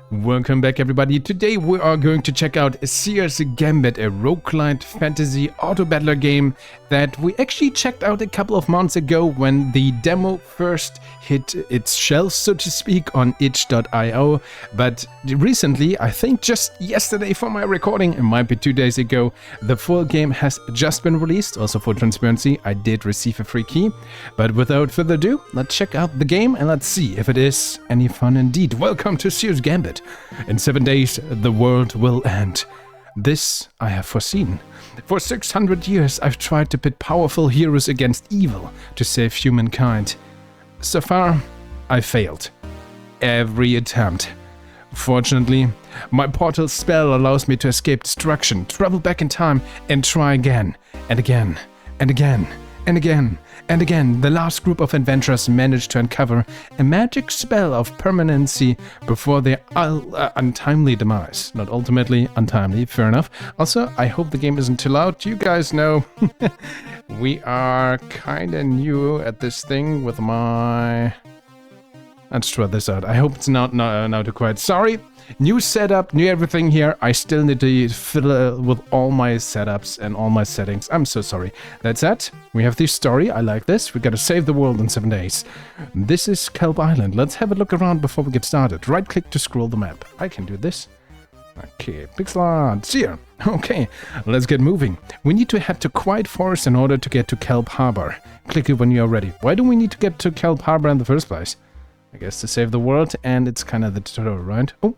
Welcome back, everybody. Today we are going to check out Seers Gambit, a roguelite fantasy auto-battler game that we actually checked out a couple of months ago when the demo first hit its shelves, so to speak, on itch.io. But recently, I think just yesterday for my recording, it might be 2 days ago, the full game has just been released. Also for transparency, I did receive a free key. But without further ado, let's check out the game and let's see if it is any fun indeed. Welcome to Seers Gambit. In 7 days, the world will end. This I have foreseen. For 600 years, I've tried to pit powerful heroes against evil to save humankind. So far, I failed. Every attempt. Fortunately, my portal spell allows me to escape destruction, travel back in time, and try again, and again, and again, and again, and again. The last group of adventurers managed to uncover a magic spell of permanency before their untimely demise. Not ultimately untimely, fair enough. Also, I hope the game isn't too loud. You guys know we are kinda new at this thing with my... Let's try this out. I hope it's not too quiet. Sorry. New setup, new everything here. I still need to fiddle with all my setups and all my settings. I'm so sorry. That's it. We have this story. I like this. We gotta save the world in 7 days. This is Kelp Island. Let's have a look around before we get started. Right click to scroll the map. I can do this. Okay, pixel art. Seer. Okay, let's get moving. We need to head to Quiet Forest in order to get to Kelp Harbor. Click it when you are ready. Why do we need to get to Kelp Harbor in the first place? I guess to save the world, and it's kind of the tutorial, right? Oh.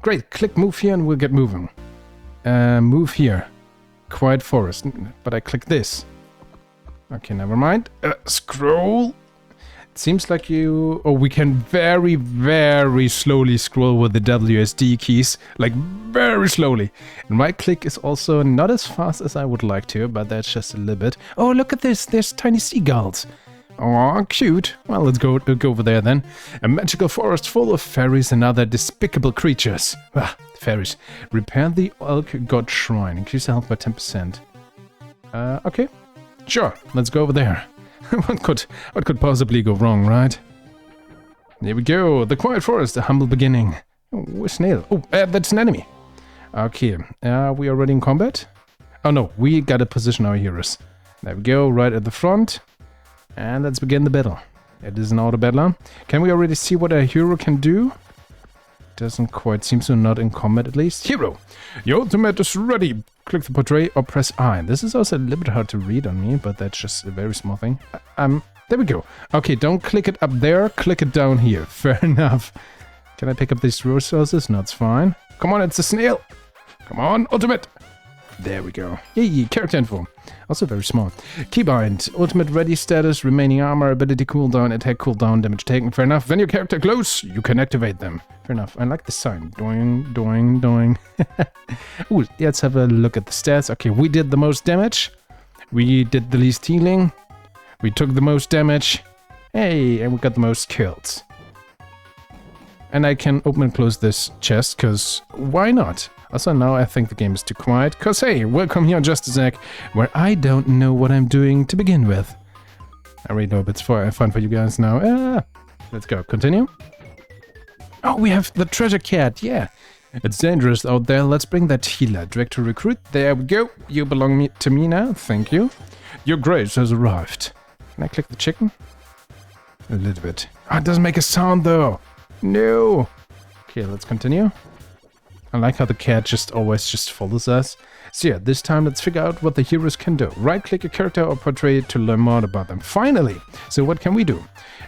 Great, click move here and we'll get moving. Move here. Quiet Forest. But I click this. Okay, never mind. Scroll. It seems like you... Oh, we can very, very slowly scroll with the WSD keys. Like, very slowly. And right click is also not as fast as I would like to, but that's just a little bit. Oh, look at this. There's tiny seagulls. Aw, cute. Well, let's go over there then. A magical forest full of fairies and other despicable creatures. Ah, fairies. Repair the Elk God Shrine. Increase the health by 10%. Okay. Sure, let's go over there. What could possibly go wrong, right? Here we go. The Quiet Forest, a humble beginning. Oh, a snail. Oh, that's an enemy. Okay. Are we already in combat? Oh no, we gotta position our heroes. There we go, right at the front. And let's begin the battle. It is an auto-battler. Can we already see what a hero can do? Doesn't quite seem so, not in combat at least. Hero! Your ultimate is ready! Click the portrait or press I. This is also a little bit hard to read on me, but that's just a very small thing. There we go. Okay, don't click it up there, click it down here. Fair enough. Can I pick up these resources? No, it's fine. Come on, it's a snail! Come on, ultimate! There we go. Yay, character info. Also very small. Keybind. Ultimate ready status, remaining armor, ability cooldown, attack cooldown, damage taken. Fair enough. When your character glows, you can activate them. Fair enough. I like the sign. Doing, doing, doing. Ooh, let's have a look at the stats. Okay, we did the most damage. We did the least healing. We took the most damage. Hey, and we got the most kills. And I can open and close this chest, because why not? Also, now I think the game is too quiet, cause hey, welcome here on JustDaZack, where I don't know what I'm doing to begin with. I already know if it's fun for you guys now. Let's go, continue. Oh, we have the treasure cat, yeah. It's dangerous out there, let's bring that healer. Direct to recruit, there we go. You belong to me now, thank you. Your grace has arrived. Can I click the chicken? A little bit. Oh, it doesn't make a sound though. No. Okay, let's continue. I like how the cat just always follows us. So yeah, this time let's figure out what the heroes can do. Right-click a character or portrait to learn more about them. Finally! So what can we do?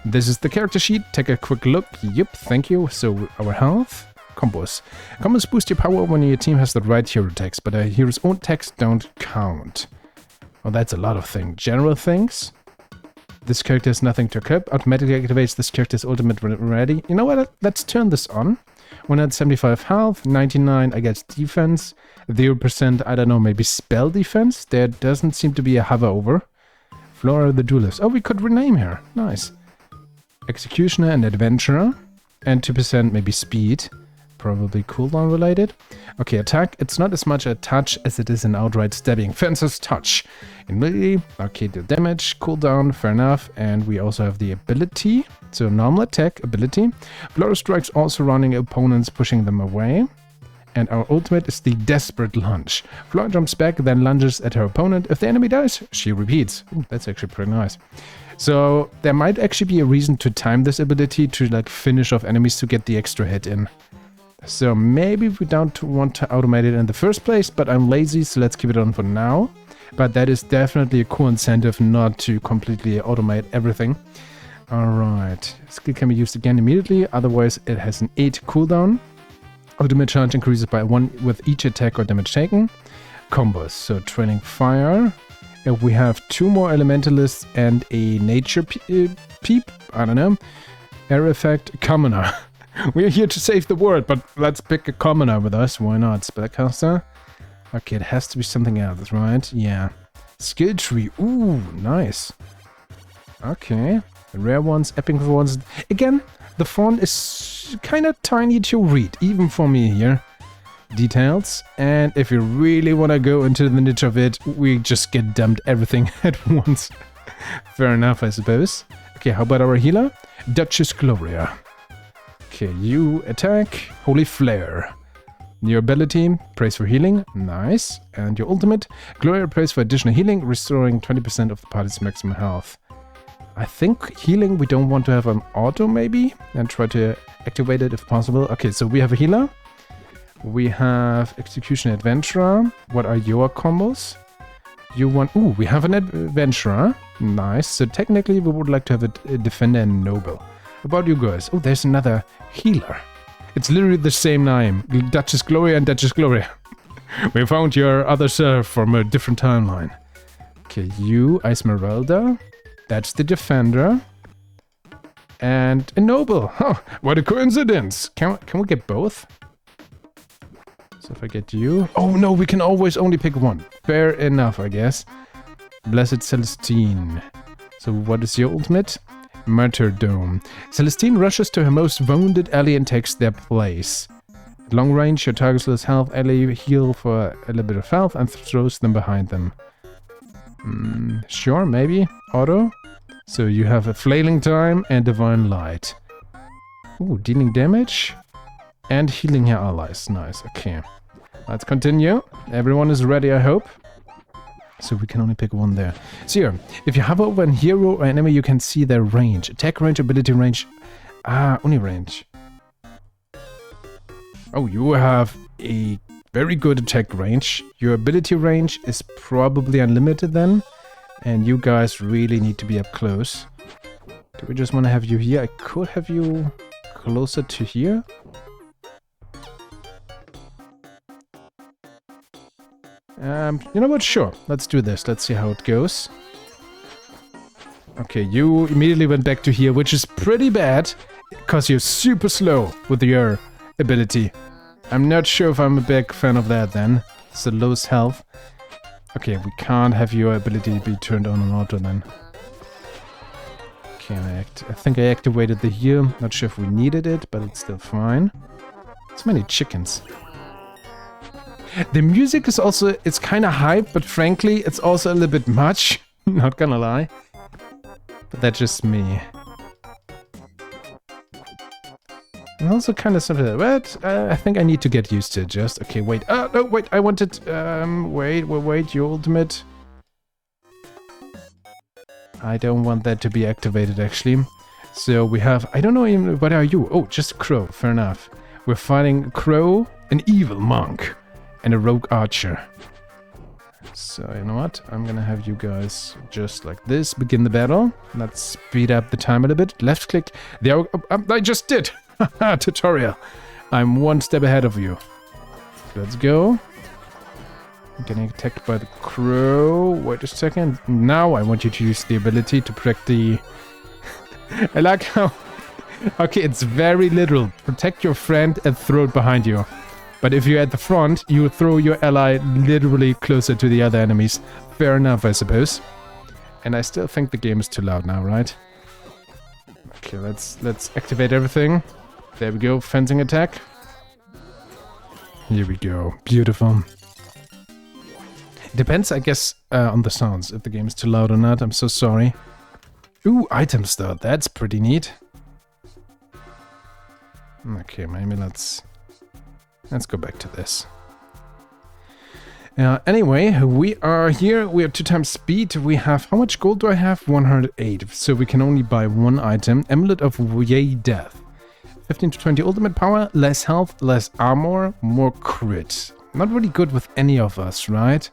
This is the character sheet. Take a quick look. Yep, thank you. So our health. Combos. Combos boost your power when your team has the right hero text, but a hero's own text don't count. Well, that's a lot of things. General things. This character has nothing to equip. Automatically activates this character's ultimate ready. You know what? Let's turn this on. 175 health, 99 against defense, 0%, I don't know, maybe spell defense? There doesn't seem to be a hover over. Flora the Duelist. Oh, we could rename her. Nice. Executioner and Adventurer. And 2% maybe speed. probably cooldown related. Okay, attack. It's not as much a touch as it is an outright stabbing. Fencer's touch. Immediately, okay, the damage, cooldown, fair enough. And we also have the ability. So normal attack, ability. Blow strikes all surrounding opponents, pushing them away. And our ultimate is the Desperate Lunge. Flora jumps back, then lunges at her opponent. If the enemy dies, she repeats. Ooh, that's actually pretty nice. So there might actually be a reason to time this ability to like finish off enemies to get the extra hit in. So maybe we don't want to automate it in the first place, but I'm lazy, so let's keep it on for now. But that is definitely a cool incentive not to completely automate everything. Alright, skill can be used again immediately, otherwise it has an 8 cooldown. Ultimate charge increases by 1 with each attack or damage taken. Combos, so trailing fire. We have 2 more elementalists and a nature peep, I don't know. Air effect, commoner. We're here to save the world, but let's pick a commoner with us, why not? Spellcaster? Okay, it has to be something else, right? Yeah. Skill tree, ooh, nice. Okay, the rare ones, epic ones. Again, the font is kind of tiny to read, even for me here. Details, and if you really want to go into the niche of it, we just get dumped everything at once. Fair enough, I suppose. Okay, how about our healer? Duchess Gloria. Okay, you attack, Holy Flare. Your ability, praise for healing, nice. And your ultimate, Gloria praise for additional healing, restoring 20% of the party's maximum health. I think healing we don't want to have an auto maybe, and try to activate it if possible. Okay, so we have a healer. We have Execution Adventurer. What are your combos? You want... Ooh, we have an Adventurer. Nice. So technically we would like to have a Defender and Noble. How about you guys? Oh, there's another healer. It's literally the same name. Duchess Gloria and Duchess Gloria. We found your other self from a different timeline. Okay, you, Esmeralda. That's the Defender. And a Noble. Huh, what a coincidence. Can we get both? So if I get you... Oh no, we can always only pick one. Fair enough, I guess. Blessed Celestine. So what is your ultimate? Martyrdom. Celestine rushes to her most wounded ally and takes their place. At long range, your target's lose health ally heal for a little bit of health and throws them behind them. Sure, maybe. Auto. So you have a Flailing Time and Divine Light. Ooh, dealing damage. And healing your allies. Nice, okay. Let's continue. Everyone is ready, I hope. So we can only pick one there. Seer, if you hover over a hero or enemy, you can see their range. Attack range, ability range. Ah, only range. Oh, you have a very good attack range. Your ability range is probably unlimited then. And you guys really need to be up close. Do we just want to have you here? I could have you closer to here. You know what? Sure. Let's do this. Let's see how it goes. Okay, you immediately went back to here, which is pretty bad, because you're super slow with your ability. I'm not sure if I'm a big fan of that then. It's the lowest health. Okay, we can't have your ability be turned on auto then. Can I think I activated the heal. Not sure if we needed it, but it's still fine. So many chickens. The music is also, it's kind of hype, but frankly, it's also a little bit much. Not gonna lie. But that's just me. And also kind of something like that. I think I need to get used to it just. Okay, wait. No, wait, I wanted... wait, your ultimate. I don't want that to be activated, actually. So we have... I don't know even... What are you? Oh, just a crow. Fair enough. We're fighting a crow, an evil monk, and a rogue archer. So, you know what? I'm gonna have you guys just like this. Begin the battle. Let's speed up the time a little bit. Left click. There, I just did! Tutorial. I'm one step ahead of you. Let's go. I'm getting attacked by the crow. Wait a second. Now I want you to use the ability to protect the... I like how... Okay, it's very literal. Protect your friend and throw it behind you. But if you're at the front, you throw your ally literally closer to the other enemies. Fair enough, I suppose. And I still think the game is too loud now, right? Okay, let's activate everything. There we go, fencing attack. Here we go. Beautiful. Depends, I guess, on the sounds, if the game is too loud or not. I'm so sorry. Ooh, items though. That's pretty neat. Okay, maybe let's go back to this. Anyway, we are here. We are 2 times speed. We have... How much gold do I have? 108. So we can only buy 1 item. Amulet of Yay Death. 15 to 20 ultimate power. Less health, less armor, more crit. Not really good with any of us, right?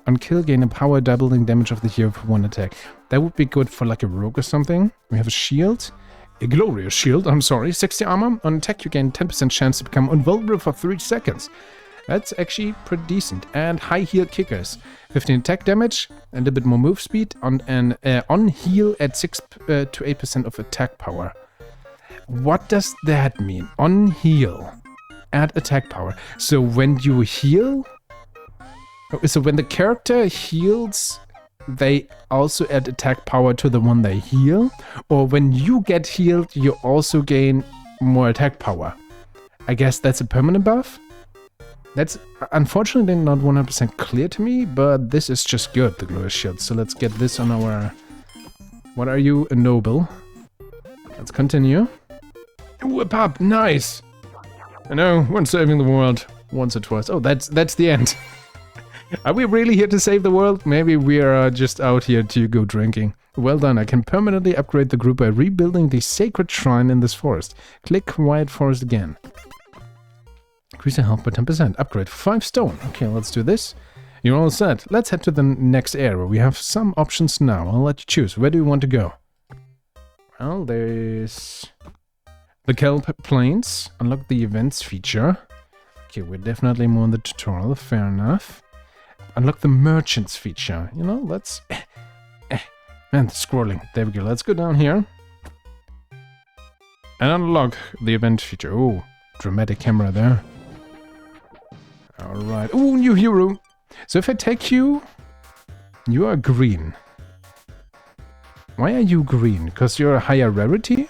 On kill, gain a power doubling damage of the hero for 1 attack. That would be good for like a rogue or something. We have a shield. A glorious shield, I'm sorry. 60 armor. On attack, you gain 10% chance to become invulnerable for 3 seconds. That's actually pretty decent. And high heal kickers. 15 attack damage, and a little bit more move speed. On heal at 6 to 8% of attack power. What does that mean? On heal. Add attack power. So when you heal... So when the character heals, they also add attack power to the one they heal? Or when you get healed, you also gain more attack power? I guess that's a permanent buff? That's unfortunately not 100% clear to me, but this is just good, the glorious shield. So let's get this on our... What are you? A noble. Let's continue. Ooh, a pup! Nice! I know, when saving the world. Once or twice. Oh, that's the end. Are we really here to save the world? Maybe we are just out here to go drinking. Well done, I can permanently upgrade the group by rebuilding the sacred shrine in this forest. Click Quiet Forest again. Increase your health by 10%. Upgrade 5 stone. Okay, let's do this. You're all set. Let's head to the next area. We have some options now. I'll let you choose. Where do you want to go? Well, there's... the Kelp Plains. Unlock the events feature. Okay, we're definitely more in the tutorial. Fair enough. Unlock the merchants feature. You know, let's... Man, scrolling. There we go. Let's go down here. And unlock the event feature. Oh, dramatic camera there. Alright. Oh, new hero. So if I take you... You are green. Why are you green? Because you're a higher rarity?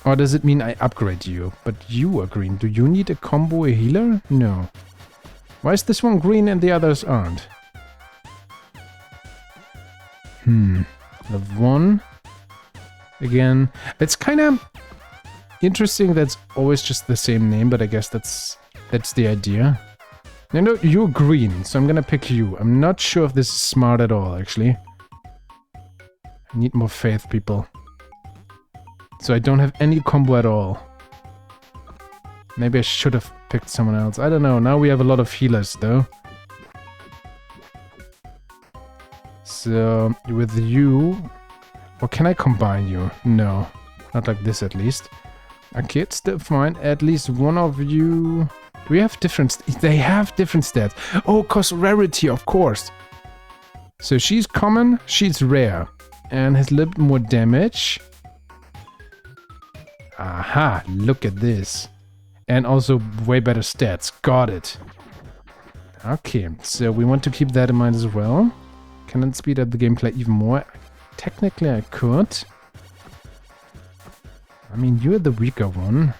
Or does it mean I upgrade you? But you are green. Do you need a combo, a healer? No. Why is this one green and the others aren't? Level 1. Again. It's kind of interesting that's always just the same name, but I guess that's the idea. No, you're green, so I'm gonna pick you. I'm not sure if this is smart at all, actually. I need more faith, people. So I don't have any combo at all. Maybe I should have picked someone else. I don't know. Now we have a lot of healers, though. So, with you... Or can I combine you? No. Not like this, at least. Okay, it's still fine. At least one of you... Do we have different... They have different stats. Oh, cause rarity, of course. So she's common, she's rare. And has a little bit more damage. Aha, look at this. And also way better stats. Got it. Okay, so we want to keep that in mind as well. Can I speed up the gameplay even more? Technically I could. I mean, you're the weaker one.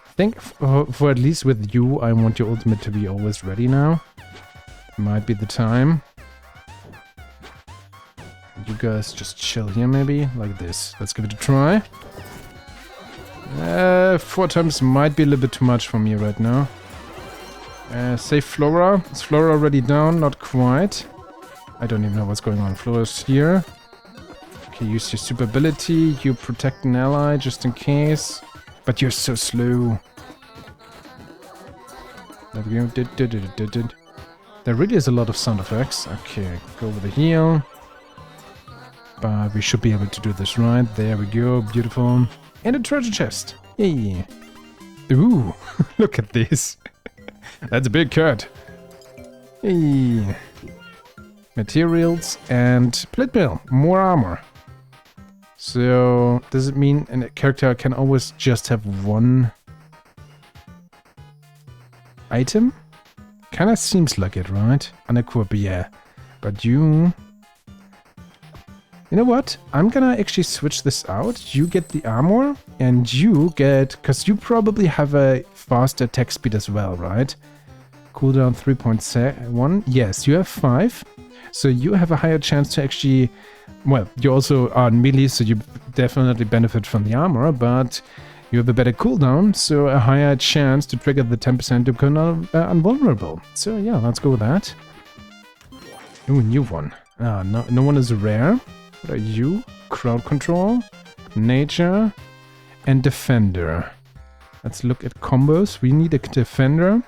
I think for at least with you, I want your ultimate to be always ready now. Might be the time. You guys just chill here maybe, like this. Let's give it a try. 4 times might be a little bit too much for me right now. Save Flora. Is Flora already down? Not quite. I don't even know what's going on. Flora's here. Okay, use your super ability. You protect an ally just in case. But you're so slow. There we go. There really is a lot of sound effects. Okay, go with the heal. But we should be able to do this right. There we go. Beautiful. And a treasure chest. Yay. Ooh, look at this. That's a big cut. Hey. Materials and split mill. More armor. So, does it mean a character can always just have one item? Kinda seems like it, right? Unequip, yeah. But you... You know what? I'm gonna actually switch this out. You get the armor, and you get... Because you probably have a faster attack speed as well, right? Cooldown 3.1. Yes, you have 5. So you have a higher chance to actually... Well, you also are melee, so you definitely benefit from the armor, but you have a better cooldown, so a higher chance to trigger the 10% to become invulnerable. So yeah, let's go with that. Ooh, new one. Ah, no one is rare. What are you? Crowd control, nature, and defender. Let's look at combos. We need a defender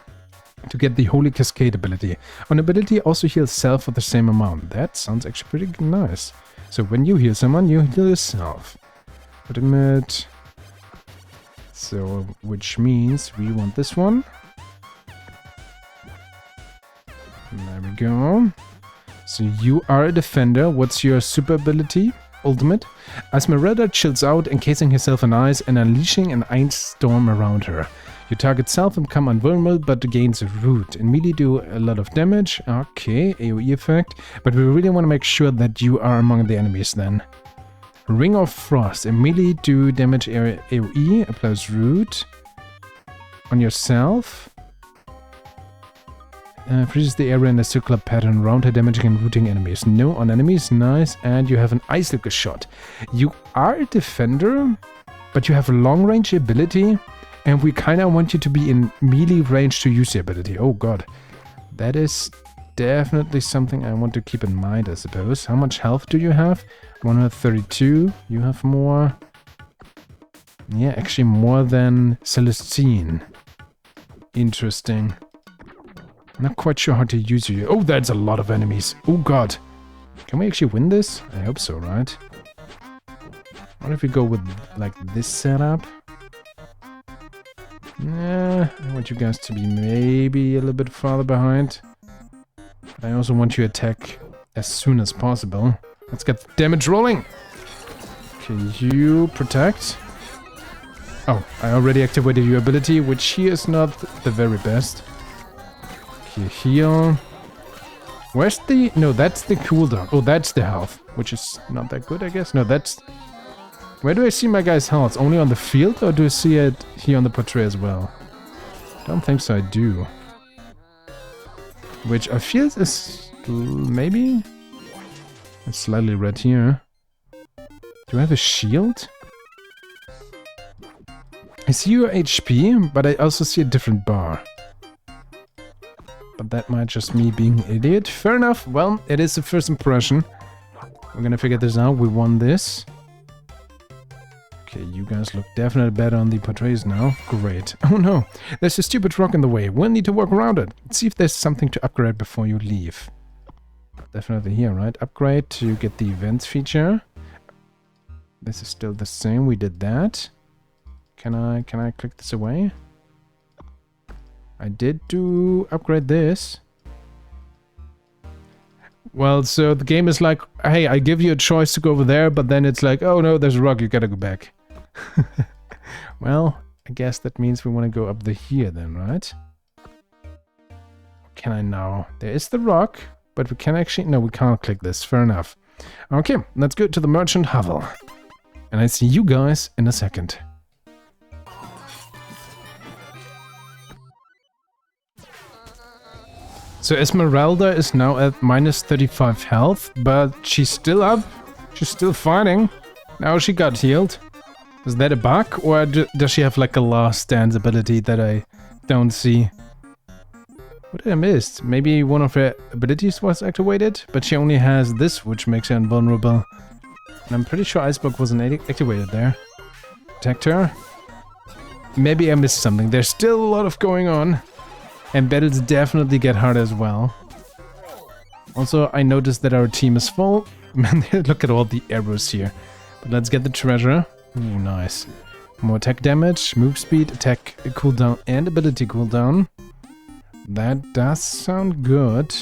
to get the Holy Cascade ability. On ability also heals self for the same amount. That sounds actually pretty nice. So when you heal someone, you heal yourself. Ultimate. So, which means we want this one. There we go. So you are a defender. What's your super ability? Ultimate. Esmeralda chills out, encasing herself in ice and unleashing an ice storm around her. You target self and become invulnerable, but gains a root. In melee do a lot of damage. Okay, AoE effect. But we really want to make sure that you are among the enemies then. Ring of Frost. In melee do damage area AoE. Applies root. On yourself. Freezes the area in a circular pattern around her, damaging and rooting enemies. No on enemies. Nice. And you have an Ice Looker shot. You are a defender, but you have a long range ability. And we kind of want you to be in melee range to use the ability. Oh god. That is definitely something I want to keep in mind, I suppose. How much health do you have? 132. You have more. Yeah, actually more than Celestine. Interesting. Not quite sure how to use you. Oh, that's a lot of enemies. Oh god. Can we actually win this? I hope so, right? What if we go with like this setup? Nah, I want you guys to be maybe a little bit farther behind. But I also want you to attack as soon as possible. Let's get the damage rolling. Okay, you protect. Oh, I already activated your ability, which here is not the very best. Okay, heal. Where's the... No, that's the cooldown. Oh, that's the health, which is not that good, I guess. No, that's... Where do I see my guy's health? Only on the field, or do I see it here on the portrait as well? I don't think so, I do. Which I feel is maybe... It's slightly red here. Do I have a shield? I see your HP, but I also see a different bar. But that might just me being an idiot. Fair enough. Well, it is the first impression. We're gonna figure this out. We won this. Okay, you guys look definitely better on the portraits now. Great. Oh no, there's a stupid rock in the way. We'll need to work around it. Let's see if there's something to upgrade before you leave. Definitely here, right? Upgrade to get the events feature. This is still the same. We did that. Can I click this away? I did do upgrade this. Well, so the game is like, hey, I give you a choice to go over there, but then it's like, oh no, there's a rock, you gotta go back. Well, I guess that means we want to go up the here then, right? Can I now? There is the rock, but we can actually... No, we can't click this. Fair enough. Okay, let's go to the merchant hovel. And I see you guys in a second. So Esmeralda is now at minus 35 health, but she's still up. She's still fighting. Now she got healed. Is that a bug, or does she have like a last stand ability that I don't see? What did I miss? Maybe one of her abilities was activated, but she only has this, which makes her invulnerable. And I'm pretty sure Iceblock wasn't activated there. Protect her. Maybe I missed something. There's still a lot of going on. And battles definitely get hard as well. Also, I noticed that our team is full. Man, look at all the arrows here. But let's get the treasure. Ooh, nice. More attack damage, move speed, attack cooldown, and ability cooldown. That does sound good.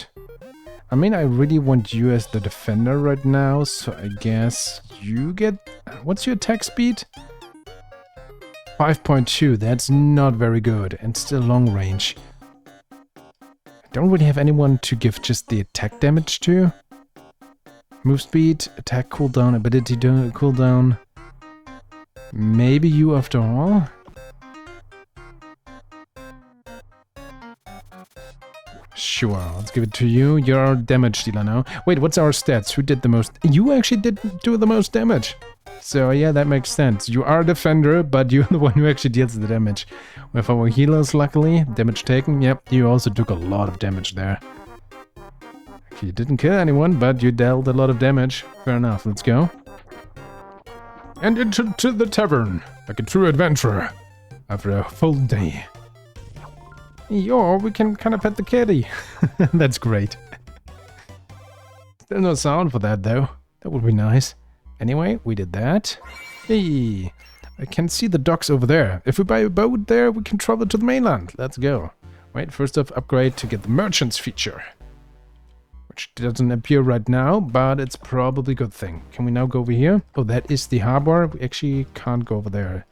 I mean, I really want you as the defender right now, so I guess you get... What's your attack speed? 5.2, that's not very good, and still long range. I don't really have anyone to give just the attack damage to. Move speed, attack cooldown, ability cooldown. Maybe you after all? Sure, let's give it to you. You're our damage dealer now. Wait, what's our stats? Who did the most? You actually did do the most damage. So yeah, that makes sense. You are a defender, but you're the one who actually deals the damage. With our healers, luckily, damage taken. Yep, you also took a lot of damage there. Okay, you didn't kill anyone, but you dealt a lot of damage. Fair enough, let's go. And into the tavern, like a true adventurer, after a full day. Yo, we can kind of pet the kitty. That's great. Still no sound for that, though. That would be nice. Anyway, we did that. Hey, I can see the docks over there. If we buy a boat there, we can travel to the mainland. Let's go. Wait, first off, upgrade to get the merchants feature. Which doesn't appear right now, but it's probably a good thing. Can we now go over here? Oh, that is the harbor. We actually can't go over there.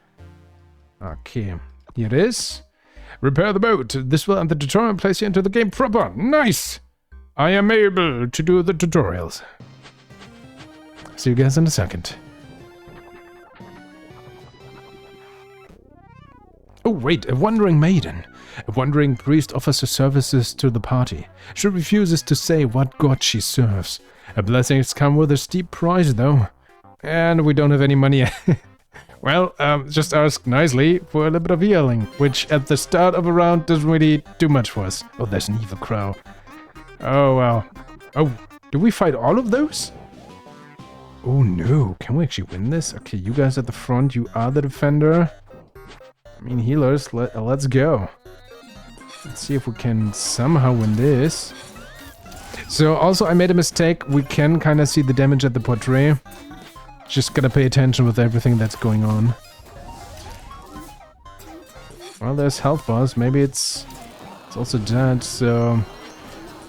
Okay, here it is. Repair the boat. This will end the tutorial and place you into the game proper. Nice! I am able to do the tutorials. See you guys in a second. Oh wait, a wandering maiden. A wandering priest offers her services to the party. She refuses to say what god she serves. Her blessings come with a steep price though. And we don't have any money. Well, just ask nicely for a little bit of healing, which at the start of a round doesn't really do much for us. Oh, there's an evil crow. Oh, wow. Oh, do we fight all of those? Oh, no. Can we actually win this? Okay, you guys at the front, you are the defender. I mean, healers, let's go. Let's see if we can somehow win this. So, also, I made a mistake. We can kind of see the damage at the portrait. Just gotta pay attention with everything that's going on. Well, there's health bars. Maybe it's also dead, so...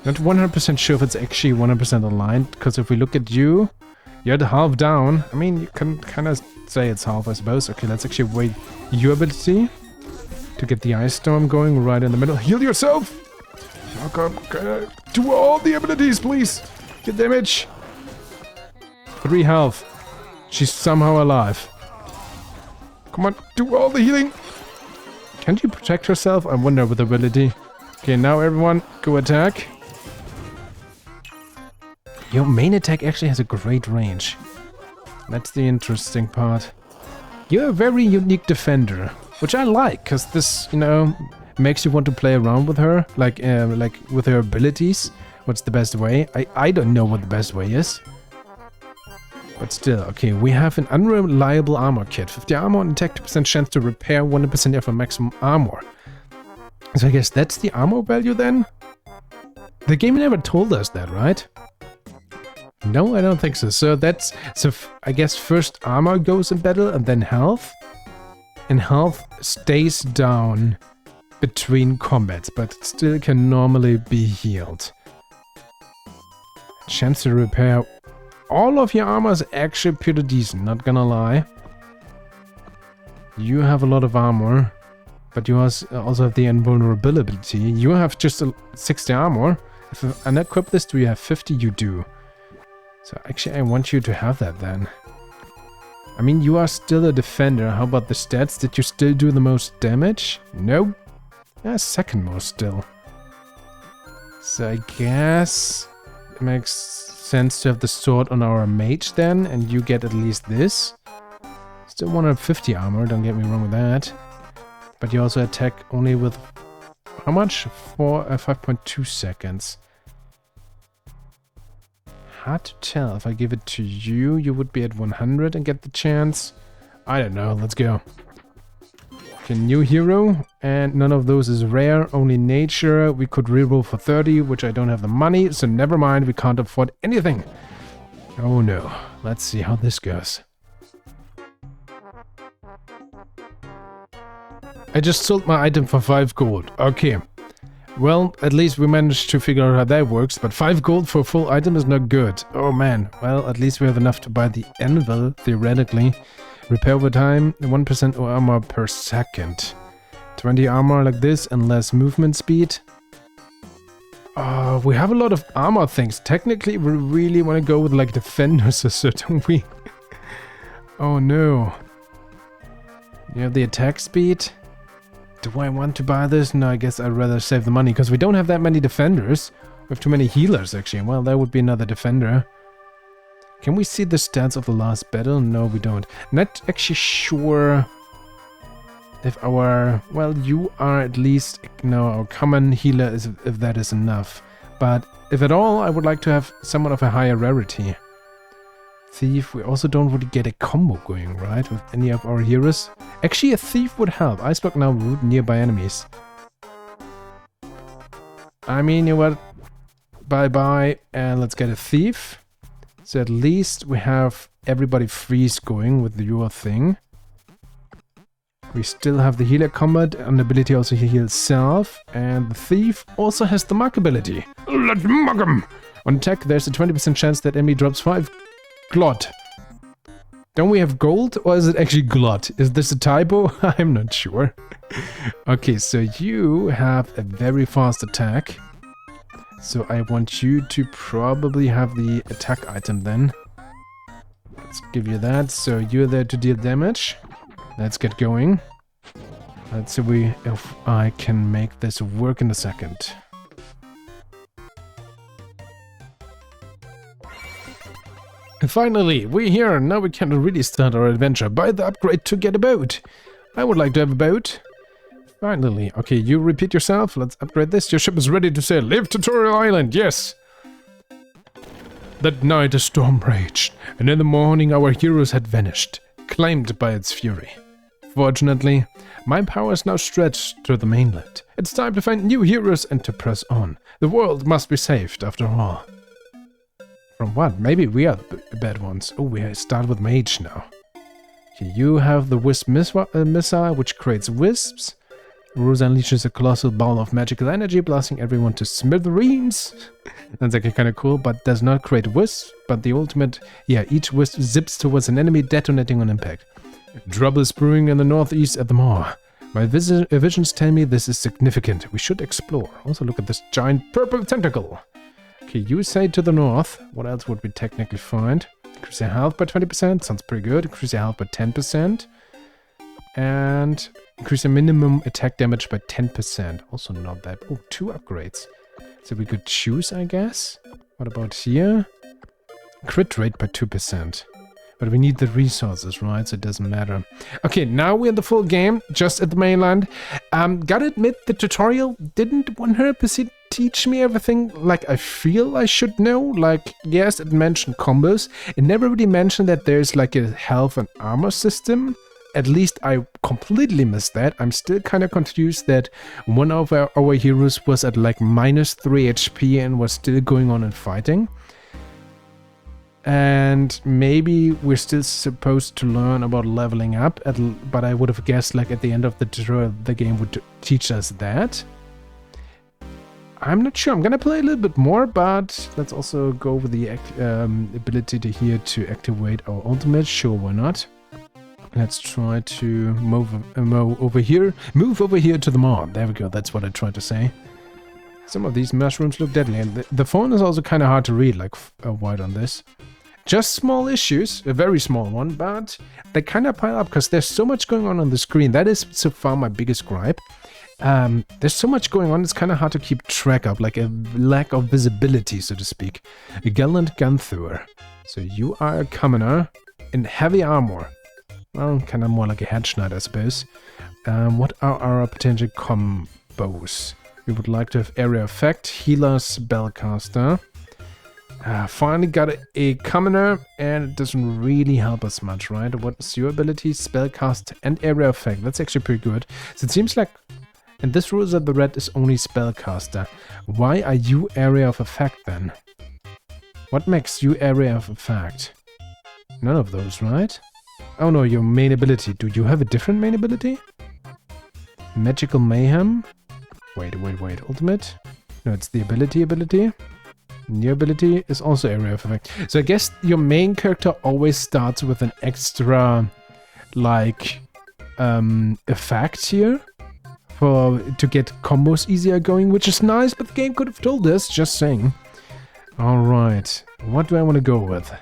Not 100% sure if it's actually 100% aligned, because if we look at you, you're at half down. I mean, you can kind of say it's half, I suppose. Okay, let's actually wait your ability to get the ice storm going right in the middle. Heal yourself! Oh god, do all the abilities, please! Get damage! 3 health. She's somehow alive. Come on, do all the healing! Can't you protect herself? I wonder with ability. Okay, now everyone, go attack. Your main attack actually has a great range. That's the interesting part. You're a very unique defender, which I like, because this, you know, makes you want to play around with her, like with her abilities. What's the best way? I don't know what the best way is. But still, okay, we have an unreliable armor kit. 50 armor and attack 2% chance to repair 100% of our maximum armor. So I guess that's the armor value then? The game never told us that, right? No, I don't think so. So that's... So I guess first armor goes in battle and then health. And health stays down between combats, but it still can normally be healed. Chance to repair... All of your armor is actually pretty decent, not gonna lie. You have a lot of armor, but you also have the invulnerability. You have just 60 armor. If I unequip this, do you have 50? You do. So actually I want you to have that then. I mean, you are still a defender. How about the stats? Did you still do the most damage? No. Yeah, second most still. So I guess it makes sense to have the sword on our mage then, and you get at least this. Still 150 armor, don't get me wrong with that. But you also attack only with... How much? 5.2 seconds. Hard to tell. If I give it to you, you would be at 100 and get the chance. I don't know, let's go. Okay, new hero, and none of those is rare, only nature. We could reroll for 30, which I don't have the money, so never mind, we can't afford anything. Oh no, let's see how this goes. I just sold my item for 5 gold. Okay. Well, at least we managed to figure out how that works, but 5 gold for a full item is not good. Oh man. Well, at least we have enough to buy the anvil, theoretically. Repair over time, 1% armor per second. 20 armor like this and less movement speed. Oh, we have a lot of armor things. Technically, we really want to go with like defenders or so, don't we? Oh no. You have the attack speed. Do I want to buy this? No, I guess I'd rather save the money because we don't have that many defenders. We have too many healers actually. Well, that would be another defender. Can we see the stats of the last battle? No, we don't. Not actually sure if our... Well, you are at least... No, our common healer is if that is enough. But if at all, I would like to have someone of a higher rarity. Thief, we also don't really get a combo going, right? With any of our heroes. Actually, a thief would help. Iceblock now root nearby enemies. I mean, you know what? Bye-bye. And let's get a thief. So at least we have everybody freeze going with your thing. We still have the healer combat, and ability also heals self. And the thief also has the mug ability. Let's mug him! On attack, there's a 20% chance that enemy drops 5 Glot. Don't we have gold, or is it actually glot? Is this a typo? I'm not sure. Okay, so you have a very fast attack. So I want you to probably have the attack item then. Let's give you that. So you're there to deal damage. Let's get going. Let's see if I can make this work in a second. And finally, we're here. Now we can really start our adventure. Buy the upgrade to get a boat. I would like to have a boat. Finally. Okay, you repeat yourself. Let's upgrade this. Your ship is ready to sail. Leave Tutorial Island. Yes. That night a storm raged, and in the morning our heroes had vanished, claimed by its fury. Fortunately, my power is now stretched to the mainland. It's time to find new heroes and to press on. The world must be saved after all. From what? Maybe we are the bad ones. Oh, we start with mage now. Okay, you have the wisp missile, which creates wisps. Rose unleashes a colossal ball of magical energy, blasting everyone to smithereens. That's actually kind of cool, but does not create wisps. But the ultimate, each wisp zips towards an enemy, detonating on impact. Trouble is brewing in the northeast at the moor. My visions tell me this is significant. We should explore. Also look at this giant purple tentacle. Okay, you say to the north. What else would we technically find? Increase your health by 20%. Sounds pretty good. Increase your health by 10%. And increase your minimum attack damage by 10%. Also not that. Oh, 2 upgrades. So we could choose, I guess. What about here? Crit rate by 2%. But we need the resources, right? So it doesn't matter. Okay, now we're in the full game, just at the mainland. Gotta admit, the tutorial didn't 100% teach me everything like I feel I should know. Like, yes, it mentioned combos. It never really mentioned that there's like a health and armor system. At least I completely missed that. I'm still kind of confused that one of our heroes was at like -3 HP and was still going on and fighting. And maybe we're still supposed to learn about leveling up, but I would have guessed like at the end of the tutorial the game would teach us that. I'm not sure. I'm gonna play a little bit more, but let's also go with the ability to activate our ultimate. Sure, why not? Let's try to move over here to the moor. There we go. That's what I tried to say. Some of these mushrooms look deadly, and the phone is also kind of hard to read, like wide on this. Just small issues, a very small one, but they kind of pile up because there's so much going on the screen. That is so far my biggest gripe. There's so much going on, it's kind of hard to keep track of, like a lack of visibility, so to speak. A gallant gun thrower. So you are a commoner in heavy armor. Well, kind of more like a hedge knight, I suppose. What are our potential combos? We would like to have area effect, healer, spellcaster. Finally got a commoner, and it doesn't really help us much, right? What's your ability? Spellcast and area effect. That's actually pretty good. So it seems like, and this rules that the red is only spellcaster. Why are you area of effect then? What makes you area of effect? None of those, right? Oh no, your main ability. Do you have a different main ability? Magical mayhem? Wait. Ultimate? No, it's the ability. Your ability is also area of effect. So I guess your main character always starts with an extra, like, effect here. to get combos easier going, which is nice, but the game could have told us, just saying. Alright, what do I want to go with?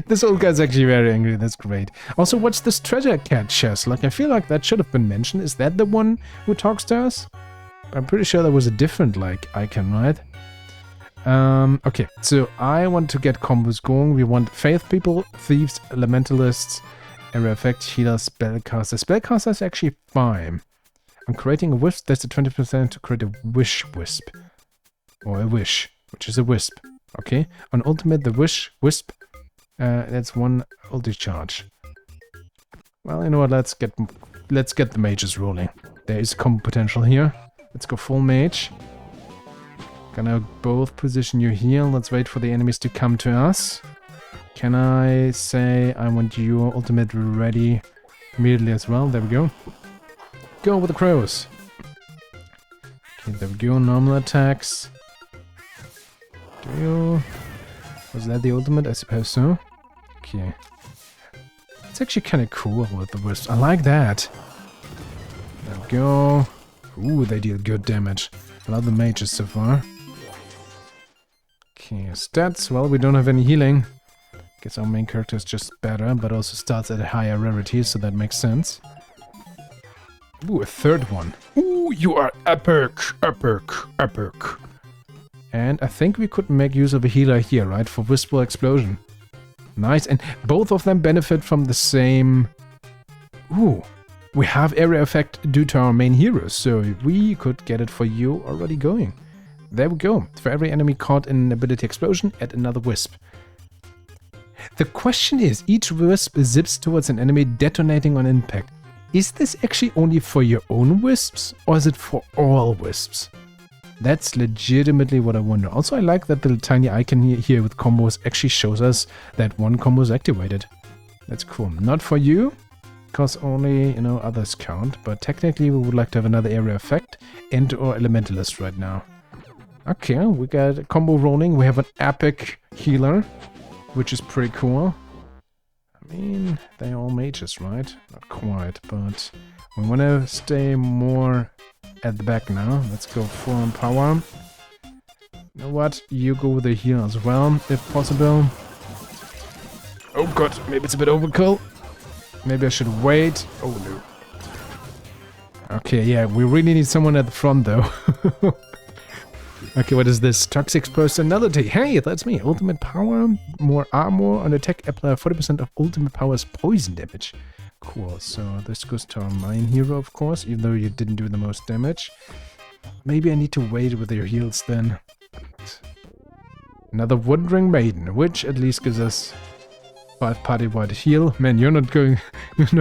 This old guy's actually very angry, that's great. Also, what's this treasure cat chest? Like, I feel like that should have been mentioned. Is that the one who talks to us? I'm pretty sure there was a different, like, icon, right? Okay, so I want to get combos going. We want Faith People, Thieves, Elementalists, Area Effect, Healer, Spellcaster. Spellcaster is actually fine. I'm creating a wisp. That's a 20% to create a wish wisp. Or a wish, which is a wisp. Okay, on ultimate, the wisp, that's one ulti charge. Well, you know what, let's get the mages rolling. There is combo potential here. Let's go full mage. Gonna both position you here. Let's wait for the enemies to come to us. Can I say I want your ultimate ready immediately as well? There we go. Go with the crows. Okay, there we go. Normal attacks. Was that the ultimate? I suppose so. Okay. It's actually kind of cool with the wisp. I like that. There we go. Ooh, they deal good damage. I love the mages so far. Okay, stats. Well, we don't have any healing. Guess our main character is just better, but also starts at a higher rarity, so that makes sense. Ooh, a third one. Ooh, you are epic, epic, epic. And I think we could make use of a healer here, right? For Wistful Explosion. Nice, and both of them benefit from the same... Ooh, we have area effect due to our main heroes, so we could get it for you already going. There we go. For every enemy caught in an ability explosion, add another wisp. The question is, each wisp zips towards an enemy detonating on impact. Is this actually only for your own wisps, or is it for all wisps? That's legitimately what I wonder. Also, I like that little tiny icon here with combos actually shows us that one combo is activated. That's cool. Not for you, because only, you know, others count, but technically we would like to have another area effect and or elementalist right now. Okay, we got a combo rolling. We have an epic healer, which is pretty cool. I mean, they're all mages, right? Not quite, but we want to stay more at the back now. Let's go full on power. You know what? You go with the heal as well, if possible. Oh god, maybe it's a bit overkill. Maybe I should wait. Oh no. Okay, yeah, we really need someone at the front though. Okay, what is this? Toxic personality. Hey, that's me. Ultimate power, more armor on attack, apply 40% of ultimate power's poison damage. Cool, so this goes to our main hero, of course, even though you didn't do the most damage. Maybe I need to wait with your heals then. Another Wandering Maiden, which at least gives us 5 party-wide heal. Man, you're not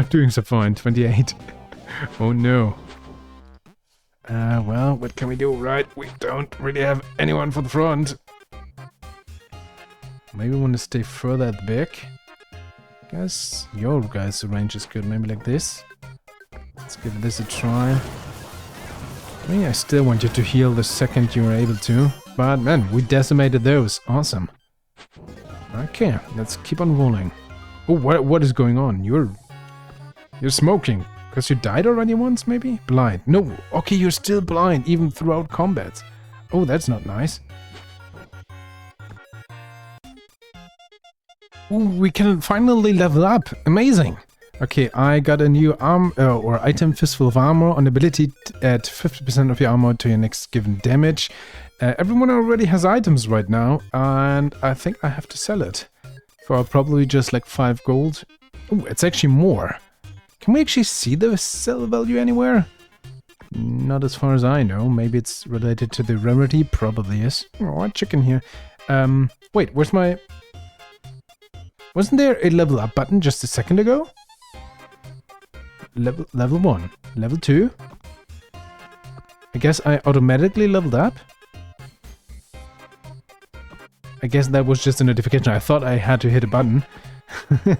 doing so fine. 28. Oh no. Well, what can we do, right? We don't really have anyone for the front. Maybe we want to stay further at the back. Guess your guys' range is good. Maybe like this. Let's give this a try. I mean, I still want you to heal the second you're able to. But man, we decimated those. Awesome. Okay, let's keep on rolling. Oh, what is going on? You're smoking. Because you died already once, maybe? Blind. No. Okay, you're still blind, even throughout combat. Oh, that's not nice. Ooh, we can finally level up. Amazing. Okay, I got a new or item, Fistful of Armor, on ability at 50% of your armor to your next given damage. Everyone already has items right now, and I think I have to sell it for probably just like 5 gold. Oh, it's actually more. Can we actually see the sell value anywhere? Not as far as I know. Maybe it's related to the rarity. Probably is. Oh, a chicken here. Wait, where's my... Wasn't there a level up button just a second ago? Level 1. Level 2? I guess I automatically leveled up? I guess that was just a notification. I thought I had to hit a button.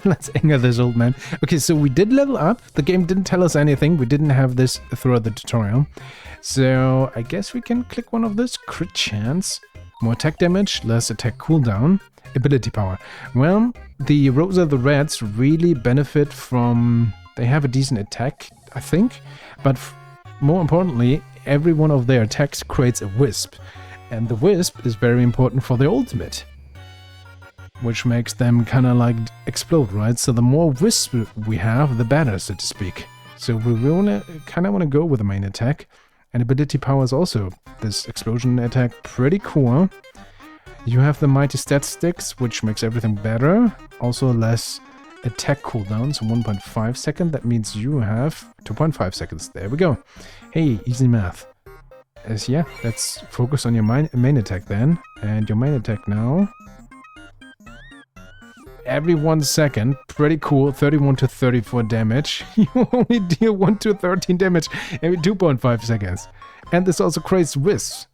Let's anger this old man. Okay, so we did level up. The game didn't tell us anything. We didn't have this throughout the tutorial. So I guess we can click one of this. Crit chance. More attack damage, less attack cooldown. Ability power. Well, the Rosa the Reds really benefit from... They have a decent attack I think. But more importantly, every one of their attacks creates a wisp. And the wisp is very important for the ultimate, which makes them kind of like explode, right? So the more wisp we have, the better, so to speak. So we kind of want to go with the main attack. And ability power is also this explosion attack pretty cool. You have the mighty stat sticks, which makes everything better. Also less attack cooldown, so 1.5 seconds. That means you have 2.5 seconds. There we go. Hey, easy math. Yeah, let's focus on your main attack then. And your main attack now. Every 1 second. Pretty cool. 31 to 34 damage. You only deal 1 to 13 damage every 2.5 seconds. And this also creates wisps.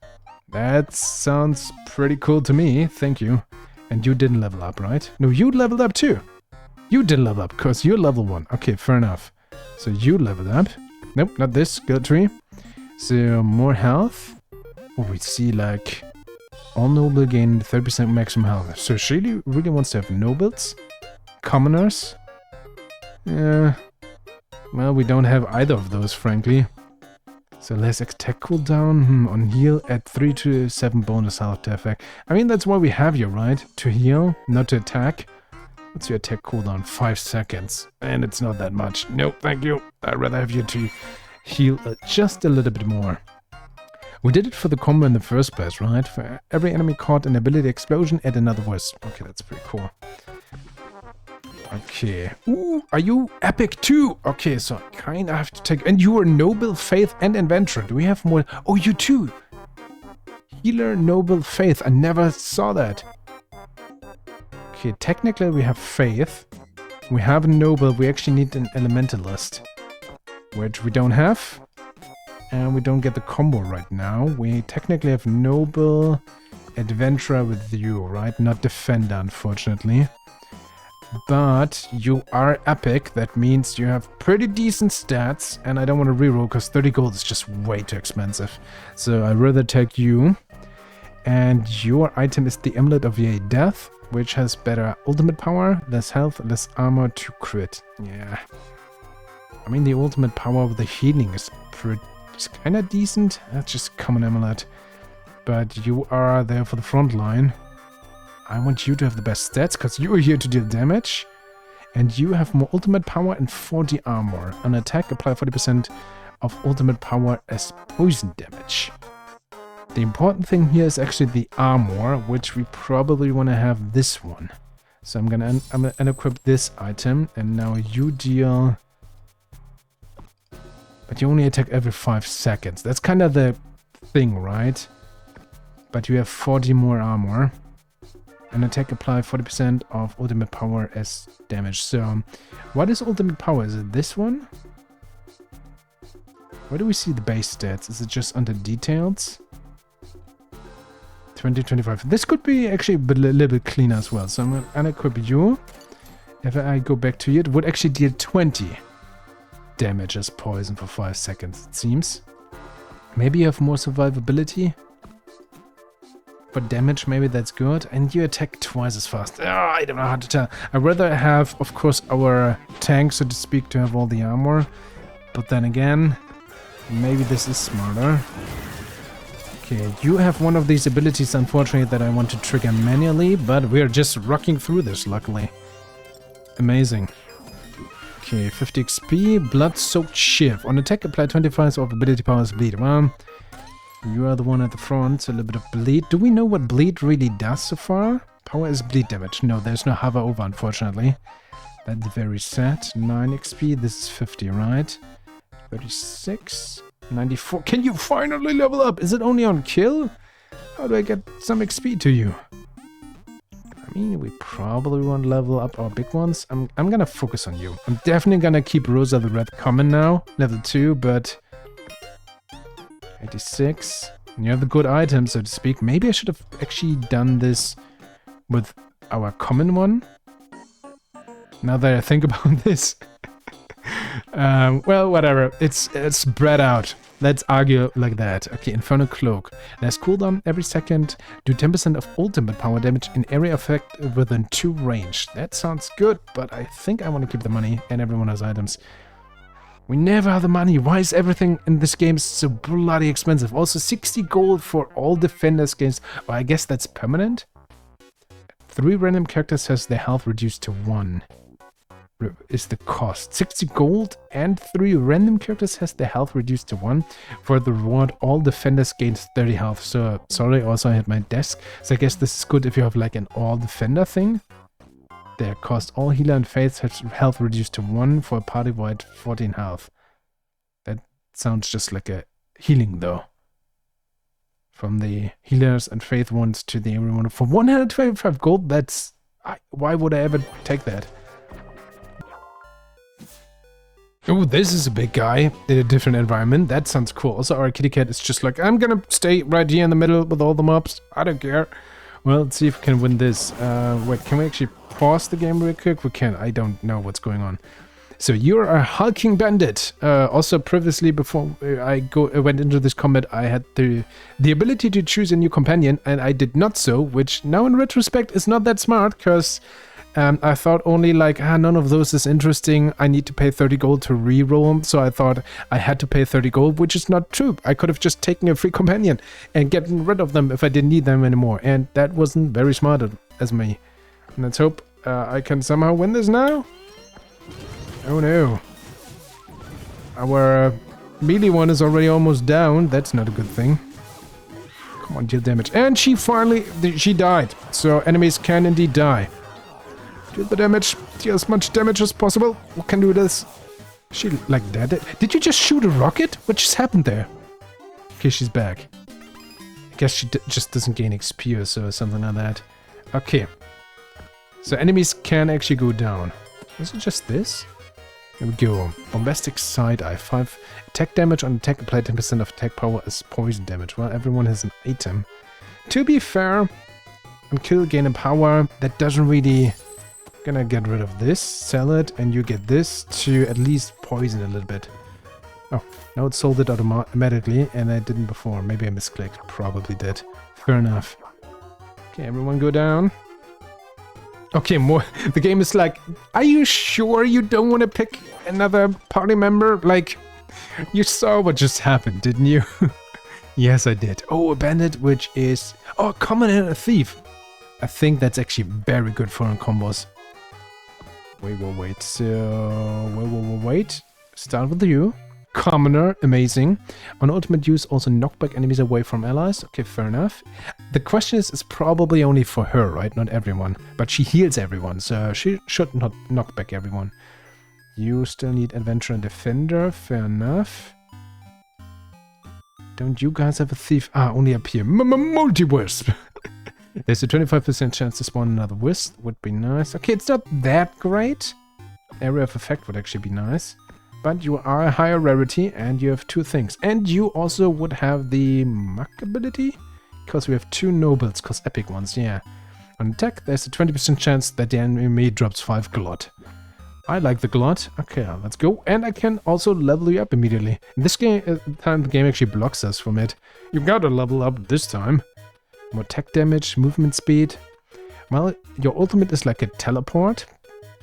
That sounds pretty cool to me. Thank you. And you didn't level up, right? No, you leveled up too. You did level up because you're level 1. Okay, fair enough. So you leveled up. Nope, not this. Skill tree. So more health. Oh, we see like all noble gain 30% maximum health. So she really wants to have nobles, commoners. Yeah. Well, we don't have either of those, frankly. So less attack cooldown on heal at 3 to 7 bonus health to effect. I mean, that's why we have you, right? To heal, not to attack. What's your attack cooldown? 5 seconds. And it's not that much. No, thank you. I'd rather have you to heal just a little bit more. We did it for the combo in the first place, right? For every enemy caught an ability explosion, add another wisp. Okay, that's pretty cool. Okay. Ooh, are you epic too? Okay, so I kind of have to take... And you are noble, faith, and adventurer. Do we have more? Oh, you too. Healer, noble, faith. I never saw that. Okay, technically we have faith. We have a noble. We actually need an elementalist, which we don't have. And we don't get the combo right now. We technically have noble, adventurer with you, right? Not defender, unfortunately. But you are epic. That means you have pretty decent stats. And I don't want to reroll because 30 gold is just way too expensive. So I'd rather take you. And your item is the Amulet of Yea Death, which has better ultimate power, less health, less armor to crit. Yeah. I mean, the ultimate power of the healing is kind of decent. That's just common amulet. But you are there for the front line. I want you to have the best stats because you are here to deal damage. And you have more ultimate power and 40 armor. On attack, apply 40% of ultimate power as poison damage. The important thing here is actually the armor, which we probably want to have this one. So I'm gonna unequip this item, and now you deal... But you only attack every 5 seconds. That's kind of the thing, right? But you have 40 more armor. And attack apply 40% of ultimate power as damage. So, what is ultimate power? Is it this one? Where do we see the base stats? Is it just under details? 2025. This could be actually a little bit cleaner as well. So I'm going to unequip you. If I go back to you, it would actually deal 20 damage as poison for 5 seconds, it seems. Maybe you have more survivability. For damage, maybe that's good. And you attack twice as fast. Oh, I don't know how to tell. I'd rather have, of course, our tank, so to speak, to have all the armor. But then again, maybe this is smarter. Okay, you have one of these abilities, unfortunately, that I want to trigger manually, but we're just rocking through this, luckily. Amazing. Okay, 50 XP, Blood-Soaked Shiv. On attack, apply 25 of ability powers bleed. Well, you are the one at the front, so a little bit of bleed. Do we know what bleed really does so far? Power is bleed damage. No, there's no hover over, unfortunately. That's very sad. 9 XP, this is 50, right? 36... 94. Can you finally level up? Is it only on kill? How do I get some XP to you? I mean, we probably want to level up our big ones. I'm gonna focus on you. I'm definitely gonna keep Rosa the Red common now. Level 2, but... 86. You have the good item, so to speak. Maybe I should have actually done this with our common one. Now that I think about this. Well, whatever. It's spread out. Let's argue like that. Okay, Infernal Cloak. Less cooldown every second. Do 10% of ultimate power damage in area effect within 2 range. That sounds good, but I think I want to keep the money and everyone has items. We never have the money. Why is everything in this game so bloody expensive? Also 60 gold for all defender skins. Well, I guess that's permanent. 3 random characters has their health reduced to 1. Is the cost. 60 gold and 3 random characters has their health reduced to 1. For the reward, all defenders gains 30 health. So, sorry, also I had my desk. So I guess this is good if you have like an all defender thing. Their cost, all healer and faith has health reduced to 1 for a party-wide 14 health. That sounds just like a healing though. From the healers and faith ones to the everyone. For 125 gold, that's... why would I ever take that? Oh, this is a big guy in a different environment. That sounds cool. Also, our kitty cat is just like, I'm gonna stay right here in the middle with all the mobs. I don't care. Well, let's see if we can win this. Wait, can we actually pause the game real quick? We can. I don't know what's going on. So you're a hulking bandit. Also, previously, before I went into this combat, I had the ability to choose a new companion, and I did not so, which now in retrospect is not that smart, because I thought only like, none of those is interesting. I need to pay 30 gold to reroll, so I thought I had to pay 30 gold, which is not true. I could have just taken a free companion and gotten rid of them if I didn't need them anymore, and that wasn't very smart as me. And let's hope I can somehow win this now. Oh no. Our melee one is already almost down. That's not a good thing. Come on, deal damage. And she died. So enemies can indeed die. Deal the damage. Deal as much damage as possible. We can do this. Is she like dead? Did you just shoot a rocket? What just happened there? Okay, she's back. I guess she just doesn't gain XP or so, or something like that. Okay. So enemies can actually go down. Is it just this? Here we go. Bombastic side eye. 5 attack damage on attack. Apply 10% of attack power as poison damage. Well, everyone has an item. To be fair, on kill gain in power, that doesn't really... Gonna get rid of this, sell it, and you get this to at least poison a little bit. Oh, now it sold it automatically, and I didn't before. Maybe I misclicked. Probably did. Fair enough. Okay, everyone go down. Okay, more. The game is like, are you sure you don't want to pick another party member? Like, you saw what just happened, didn't you? Yes, I did. Oh, a bandit, which is... Oh, a common and a thief. I think that's actually very good for combos. Wait. So, wait. Start with you. Commoner, amazing. On ultimate use, also knock back enemies away from allies. Okay, fair enough. The question is, it's probably only for her, right? Not everyone. But she heals everyone, so she should not knock back everyone. You still need adventurer and defender. Fair enough. Don't you guys have a thief? Ah, only up here. Multi-wisp. There's a 25% chance to spawn another wisp. Would be nice. Okay, it's not that great. Area of effect would actually be nice. But you are a higher rarity and you have 2 things. And you also would have the muck ability. Because we have 2 nobles, because epic ones, yeah. On attack, there's a 20% chance that the enemy drops 5 glot. I like the glot. Okay, let's go. And I can also level you up immediately. In this game, the game actually blocks us from it. You gotta level up this time. More attack damage, movement speed. Well, your ultimate is like a teleport.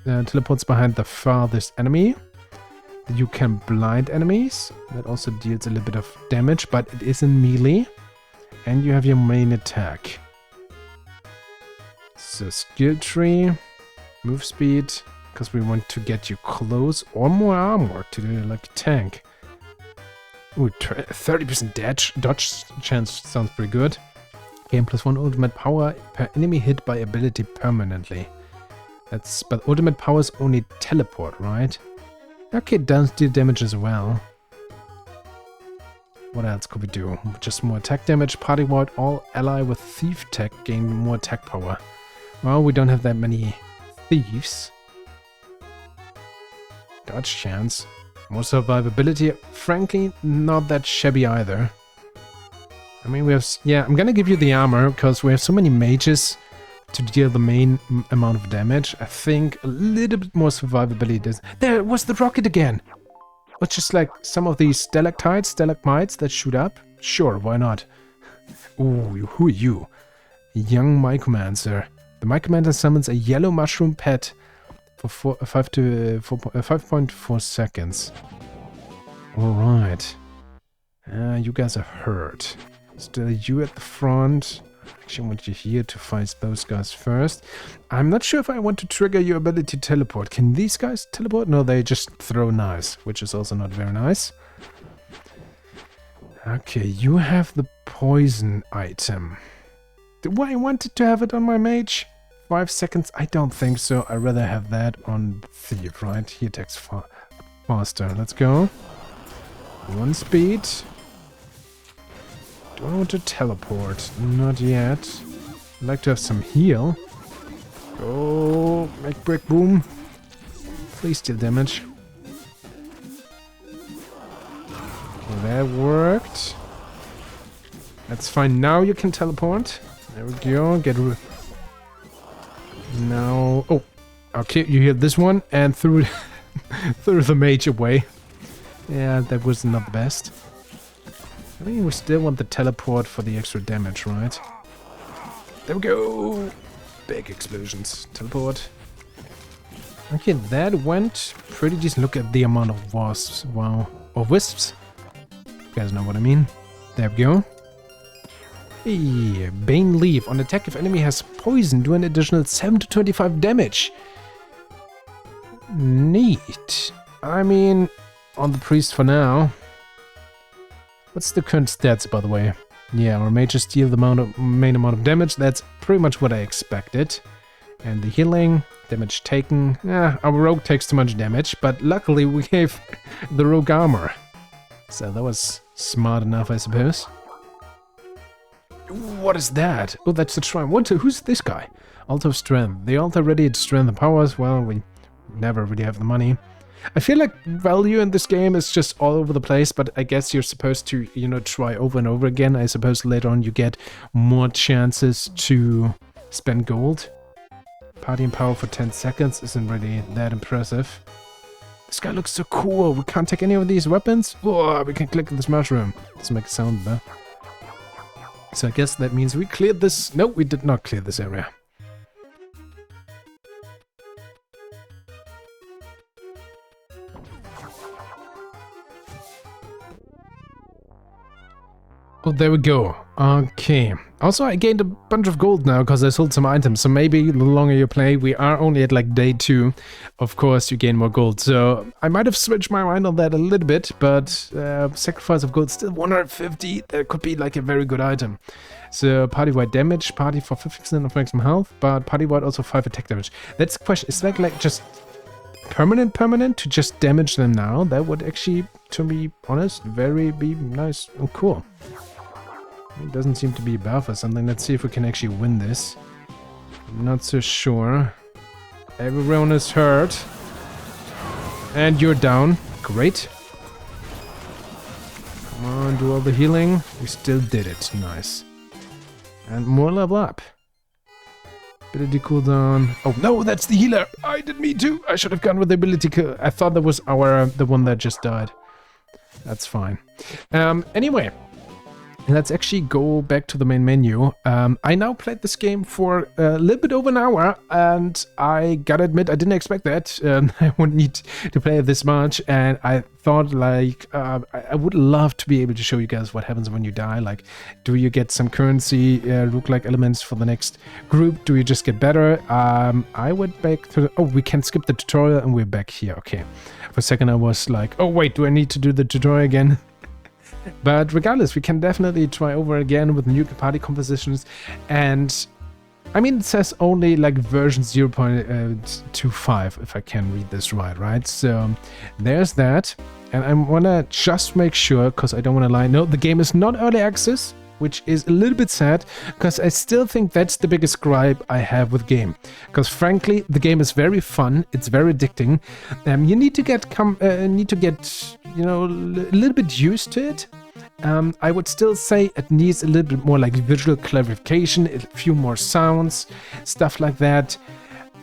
Teleports behind the farthest enemy. You can blind enemies. That also deals a little bit of damage, but it is in melee. And you have your main attack. So skill tree, move speed, because we want to get you close, or more armor to do like a tank. Ooh, 30% dodge chance sounds pretty good. Gain +1 ultimate power per enemy hit by ability permanently. But ultimate power is only teleport, right? Okay, it does deal damage as well. What else could we do? Just more attack damage. Party-wide, all ally with thief tech gain more attack power. Well, we don't have that many thieves. Dodge chance. More survivability. Frankly, not that shabby either. I mean, we have... Yeah, I'm gonna give you the armor, because we have so many mages to deal the main amount of damage. I think a little bit more survivability does... There was the rocket again! Or just like some of these stalactites, stalagmites that shoot up? Sure, why not? Ooh, who are you? Young Mycomancer. The Mycomancer summons a yellow mushroom pet for 5.4 seconds. Alright. You guys are hurt. Still you at the front. Actually, I want you here to fight those guys first. I'm not sure if I want to trigger your ability to teleport. Can these guys teleport? No, they just throw knives, which is also not very nice. Okay, you have the poison item. Do I wanted to have it on my mage? 5 seconds? I don't think so. I'd rather have that on Thief, right? He attacks faster. Let's go. 1 speed. Do I want to teleport? Not yet. I'd like to have some heal. Go. Make brick boom. Please deal damage. Okay, that worked. That's fine. Now you can teleport. There we go. Get rid. Now. Oh. Okay, you hear this one and threw the mage away. Yeah, that was not the best. I mean, we still want the teleport for the extra damage, right? There we go! Big explosions. Teleport. Okay, that went pretty decent. Look at the amount of wasps. Wow. Or wisps. You guys know what I mean. There we go. Hey, Bane Leaf. On attack, if enemy has poison, do an additional 7 to 25 damage. Neat. I mean, on the priest for now. What's the current stats, by the way? Yeah, our mages deal the main amount of damage. That's pretty much what I expected. And the healing, damage taken. Our rogue takes too much damage, but luckily we gave the rogue armor. So that was smart enough, I suppose. What is that? Oh, that's the shrine. Who's this guy? Altar of Strength. The altar ready at Strength and Powers. Well, we never really have the money. I feel like value in this game is just all over the place, but I guess you're supposed to, you know, try over and over again. I suppose later on you get more chances to spend gold. Party and power for 10 seconds isn't really that impressive. This guy looks so cool. We can't take any of these weapons. Oh, we can click this mushroom. Doesn't make a sound though. So I guess that means we cleared this. No, we did not clear this area. Oh, there we go. Okay. Also, I gained a bunch of gold now because I sold some items. So maybe the longer you play, we are only at like day 2. Of course, you gain more gold. So I might have switched my mind on that a little bit, but sacrifice of gold still 150. That could be like a very good item. So party-wide damage, party for 50% of maximum health, but party-wide also 5 attack damage. That's the question. Is that like just permanent to just damage them now? That would actually, to be honest, very be nice and cool. It doesn't seem to be a buff or something. Let's see if we can actually win this. I'm not so sure. Everyone is hurt. And you're down. Great. Come on, do all the healing. We still did it. Nice. And more level up. Ability cooldown. Oh no, that's the healer. I didn't mean to. I should have gone with the ability kill. I thought that was the one that just died. That's fine. Anyway. Let's actually go back to the main menu. I now played this game for a little bit over an hour, and I gotta admit, I didn't expect that. I wouldn't need to play it this much, and I thought, like, I would love to be able to show you guys what happens when you die. Like, do you get some currency, roguelike elements for the next group? Do you just get better? I went back to... Oh, we can skip the tutorial, and we're back here. Okay. For a second, I was like, oh, wait, do I need to do the tutorial again? But regardless, we can definitely try over again with new party compositions. And I mean, it says only like version 0.25, if I can read this right? So there's that. And I want to just make sure, because I don't want to lie. No, the game is not early access, which is a little bit sad, because I still think that's the biggest gripe I have with the game. Because frankly, the game is very fun. It's very addicting. You need to get, you know, a little bit used to it. I would still say it needs a little bit more like visual clarification, a few more sounds, stuff like that.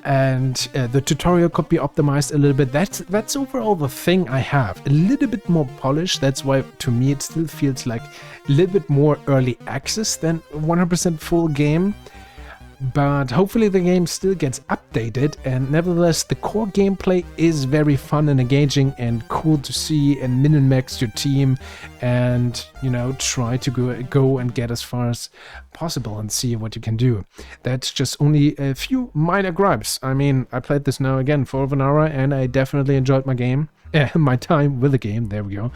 And the tutorial could be optimized a little bit. That's overall the thing I have. A little bit more polished. That's why to me it still feels like a little bit more early access than 100% full game. but hopefully the game still gets updated, and nevertheless the core gameplay is very fun and engaging and cool to see, and min-max your team and, you know, try to go and get as far as possible and see what you can do. That's just only a few minor gripes. I mean, I played this now again for over an hour and I definitely enjoyed my game. My time with the game, there we go.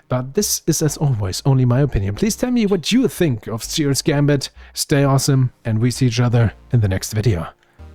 But this is, as always, only my opinion. Please tell me what you think of Seers Gambit. Stay awesome, and we see each other in the next video.